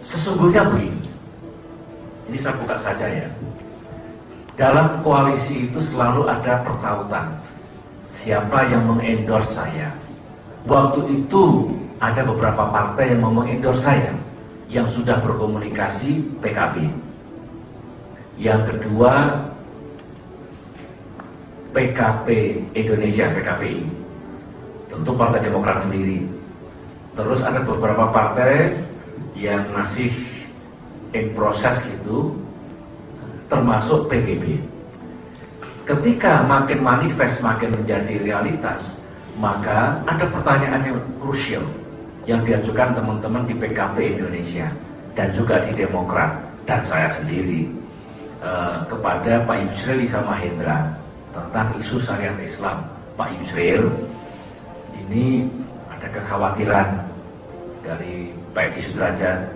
Sesungguhnya begini, ini saya buka saja ya. Dalam koalisi itu selalu ada pertautan. Siapa yang mengendorse saya? Waktu itu ada beberapa partai yang mau mengendorse saya, yang sudah berkomunikasi PKB. Yang kedua PKP Indonesia, PKPI. Tentu Partai Demokrat sendiri. Terus ada beberapa partai yang masih in proses itu, termasuk PBB. Ketika makin manifest, makin menjadi realitas, maka ada pertanyaan yang krusial yang diajukan teman-teman di PKP Indonesia dan juga di Demokrat dan saya sendiri kepada Pak Yusril Iza Mahendra tentang isu syariat Islam. Pak Yusril, ini ada kekhawatiran dari Pak Edi Sudrajat,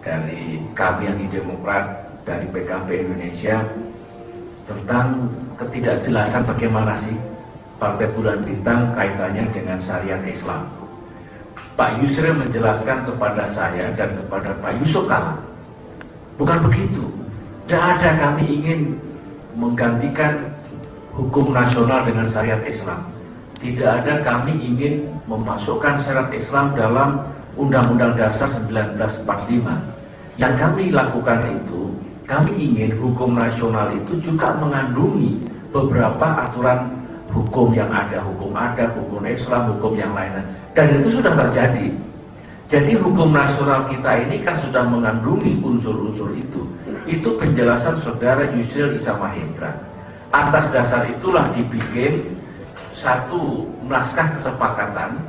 dari kami yang di Demokrat, dari PKP Indonesia, tentang ketidakjelasan bagaimana sih Partai Bulan Bintang kaitannya dengan syariat Islam. Pak Yusril menjelaskan kepada saya dan kepada Pak Yusuf Kala, bukan begitu. Tidak ada kami ingin menggantikan hukum nasional dengan syariat Islam. Tidak ada kami ingin memasukkan syariat Islam dalam Undang-Undang Dasar 1945. Yang kami lakukan itu, kami ingin hukum nasional itu juga mengandungi beberapa aturan hukum yang ada, hukum adat, hukum Islam, hukum yang lainnya. Dan itu sudah terjadi. Jadi hukum nasional kita ini kan sudah mengandungi unsur-unsur itu. Itu penjelasan saudara Yusril Iza Mahendra. Atas dasar itulah dibikin satu naskah kesepakatan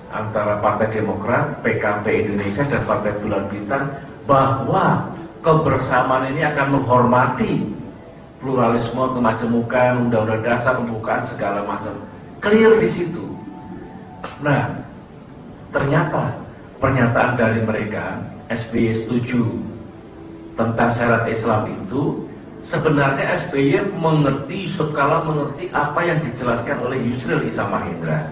antara Partai Demokrat, PKP Indonesia, dan Partai Bulan Bintang bahwa kebersamaan ini akan menghormati pluralisme, kemajemukan, undang-undang dasar, pembukaan segala macam. Clear di situ. Nah, ternyata pernyataan dari mereka, SBY setuju tentang syarat Islam itu, sebenarnya SBY mengerti, sekala mengerti apa yang dijelaskan oleh Yusril Iza Mahendra.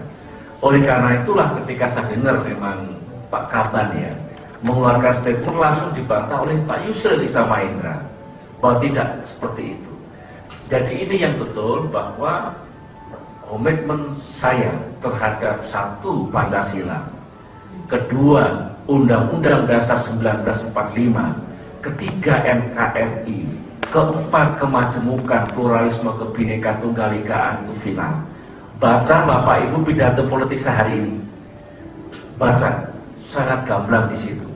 Oleh karena itulah ketika saya dengar memang Pak Kaban ya mengeluarkan statement, langsung dibantah oleh Pak Yusril Iza Mahendra bahwa tidak seperti itu. Jadi ini yang betul, bahwa komitmen saya terhadap satu Pancasila, kedua Undang-Undang Dasar 1945, ketiga NKRI, keempat kemajemukan, pluralisme, kebinekaan, tunggal-ikaan itu final. Baca Bapak Ibu pidato politik sehari ini, baca, sangat gamblang di situ.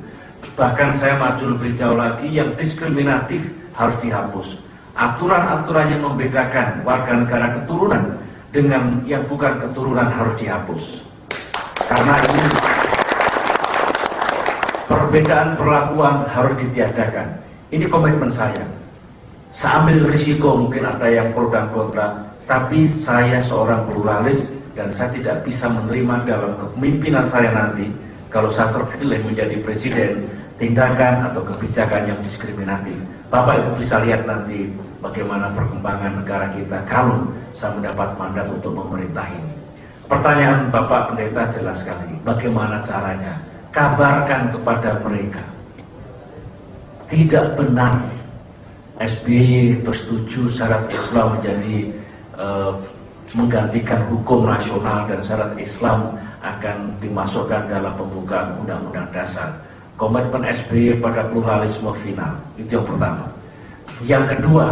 Bahkan saya maju lebih jauh lagi, yang diskriminatif harus dihapus. Aturan-aturan yang membedakan warga negara keturunan dengan yang bukan keturunan harus dihapus. Karena ini perbedaan perlakuan harus ditiadakan. Ini komitmen saya. Saya ambil risiko, mungkin ada yang pro dan kontra, tapi saya seorang pluralis dan saya tidak bisa menerima dalam kepemimpinan saya nanti, kalau saya terpilih menjadi presiden, tindakan atau kebijakan yang diskriminatif. Bapak Ibu bisa lihat nanti bagaimana perkembangan negara kita kalau saya mendapat mandat untuk memerintah ini. Pertanyaan Bapak Pendeta jelas sekali, bagaimana caranya? Kabarkan kepada mereka, tidak benar SBY bersetuju syarat Islam menjadi menggantikan hukum nasional dan syarat Islam akan dimasukkan dalam pembukaan Undang-Undang Dasar. Komitmen SBY pada pluralisme final, itu yang pertama. Yang kedua,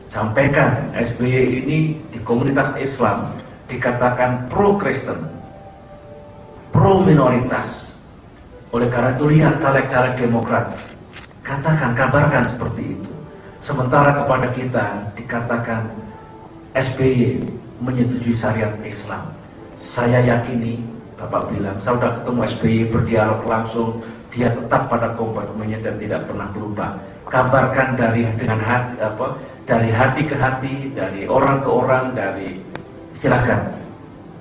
sampaikan SBY ini di komunitas Islam dikatakan pro-Kristen, pro-minoritas. Oleh karena itu lihat caleg-caleg Demokrat, katakan, kabarkan seperti itu. Sementara kepada kita dikatakan SBY menyetujui syariat Islam. Saya yakini, Bapak bilang, saya sudah ketemu SBY, berdialog langsung, dia tetap pada komitmennya dan tidak pernah berubah. Kabarkan dari hati ke hati, dari orang ke orang, dari silakan.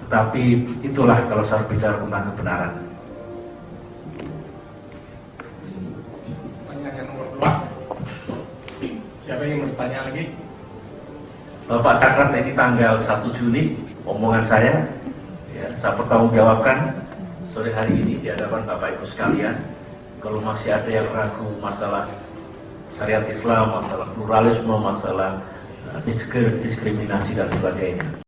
Tetapi itulah kalau saya bicara tentang kebenaran. Pertanyaan yang nomor 2. Siapa yang mau ditanya lagi? Bapak catat ini tanggal 1 Juni omongan saya, ya, saya pertanggungjawabkan sore hari ini di hadapan Bapak Ibu sekalian. kalau masih ada yang ragu masalah syariat Islam, masalah pluralisme, masalah diskriminasi dan sebagainya.